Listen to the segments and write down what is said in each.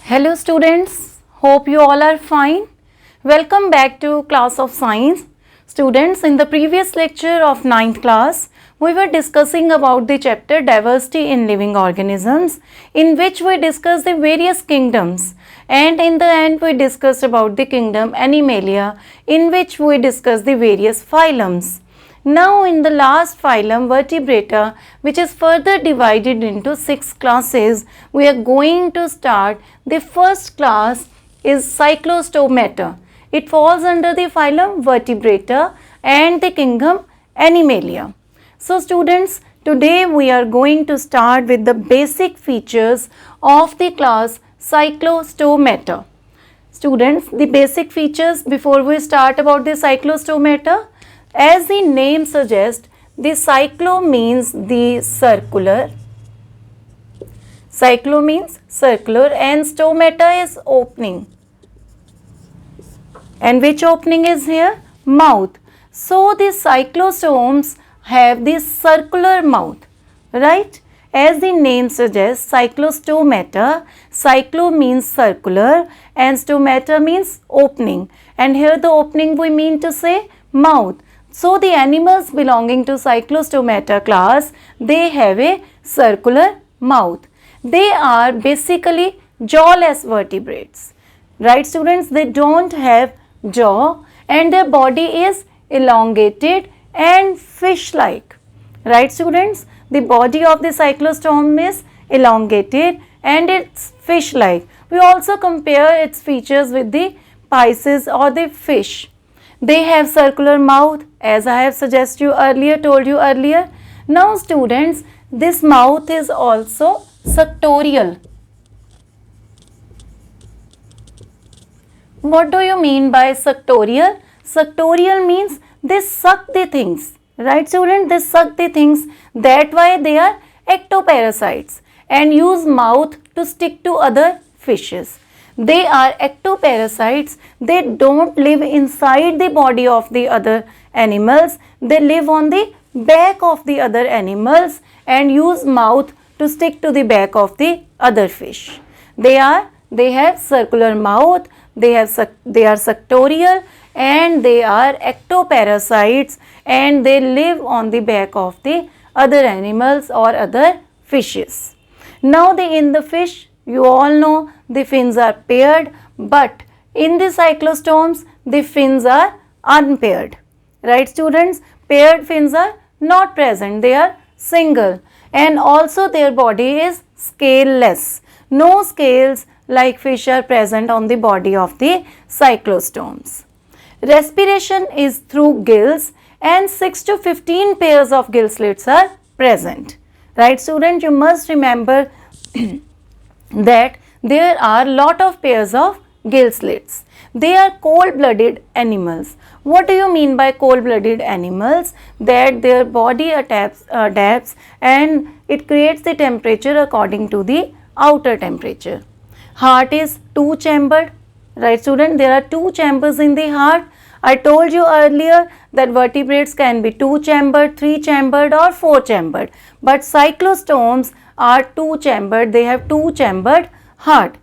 Hello students, hope you all are fine. Welcome back to class of science. Students, in the previous lecture of 9th class, we were discussing about the chapter diversity in living organisms, in which we discussed the various kingdoms, and in the end we discussed about the kingdom Animalia, in which we discussed the various phylums. Now in the last phylum Vertebrata, which is further divided into 6 classes, we are going to start. The first class is Cyclostomata. It falls under the phylum Vertebrata and the kingdom Animalia. So students, today we are going to start with the basic features of the class Cyclostomata. Students, the basic features before we start about the Cyclostomata. As the name suggests, the cyclo means the circular. Cyclo means circular and stomata is opening. And which opening is here? Mouth. So the cyclostomes have this circular mouth, right? As the name suggests, cyclostomata, cyclo means circular and stomata means opening. And here the opening we mean to say mouth. So the animals belonging to Cyclostomata class, they have a circular mouth. They are basically jawless vertebrates. Right students, they don't have jaw and their body is elongated and fish-like. Right students, the body of the cyclostome is elongated and it's fish-like. We also compare its features with the Pisces or the fish. They have circular mouth, as I have told you earlier. Now students, this mouth is also suctorial. What do you mean by suctorial? Suctorial means they suck the things, right students? They suck the things, that why they are ectoparasites and use mouth to stick to other fishes. They are ectoparasites. They don't live inside the body of the other animals. They live on the back of the other animals and use mouth to stick to the back of the other fish. They have circular mouth. They are suctorial and they are ectoparasites and they live on the back of the other animals or other fishes. Now in the fish, you all know the fins are paired, but in the cyclostomes, the fins are unpaired. Right students? Paired fins are not present, they are single, and also their body is scaleless. No scales like fish are present on the body of the cyclostomes. Respiration is through gills and 6 to 15 pairs of gill slits are present. Right students? You must remember that there are lot of pairs of gill slits. They are cold-blooded animals. What do you mean by cold-blooded animals? That their body adapts and it creates the temperature according to the outer temperature. Heart is two-chambered. Right student? There are two chambers in the heart. I told you earlier that vertebrates can be two-chambered, three-chambered or four-chambered. But cyclostomes are two-chambered. They have two-chambered heart.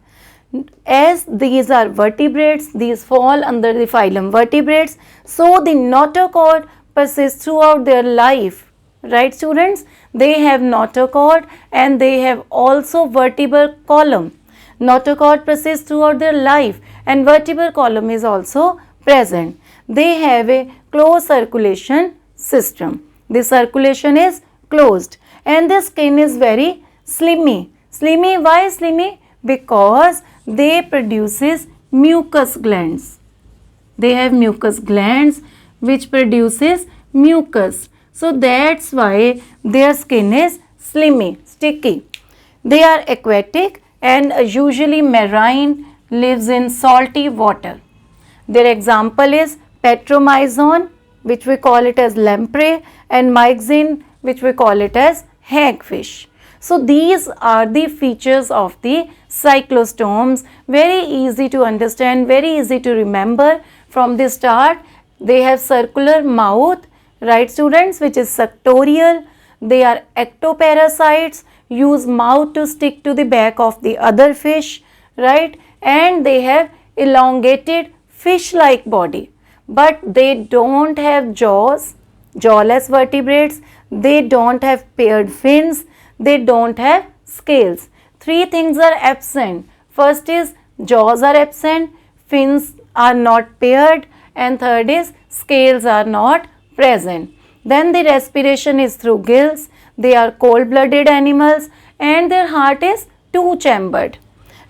As these are vertebrates, these fall under the phylum Vertebrates. So the notochord persists throughout their life. Right students? They have notochord and they have also vertebral column. Notochord persists throughout their life and vertebral column is also present. They have a closed circulation system. The circulation is closed and the skin is very slimy. Slimy, why slimy? Because they produces mucus glands. They have mucus glands which produces mucus. So that's why their skin is slimy, sticky. They are aquatic and usually marine, lives in salty water. Their example is Petromyzon, which we call it as lamprey, and myxine, which we call it as hagfish. So these are the features of the cyclostomes. Very easy to understand, very easy to remember from the start. They have circular mouth, right students, which is suctorial. They are ectoparasites, use mouth to stick to the back of the other fish, right? And they have elongated fish-like body, but they don't have jaws, jawless vertebrates, they don't have paired fins, they don't have scales. Three things are absent. First is jaws are absent, fins are not paired, and third is scales are not present. Then the respiration is through gills, they are cold-blooded animals, and their heart is two-chambered.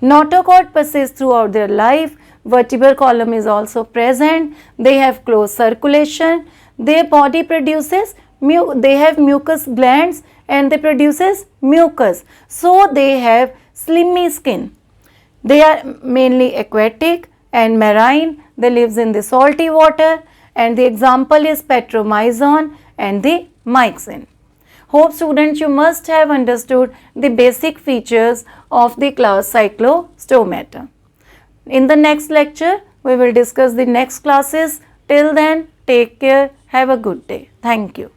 Notochord persists throughout their life. Vertebral column is also present. They have close circulation. Their body produces, they have mucus glands and they produces mucus. So they have slimy skin. They are mainly aquatic and marine. They lives in the salty water, and the example is petromyzon and the myxin. Hope students you must have understood the basic features of the class Cyclostomata. In the next lecture, we will discuss the next classes. Till then, take care. Have a good day. Thank you.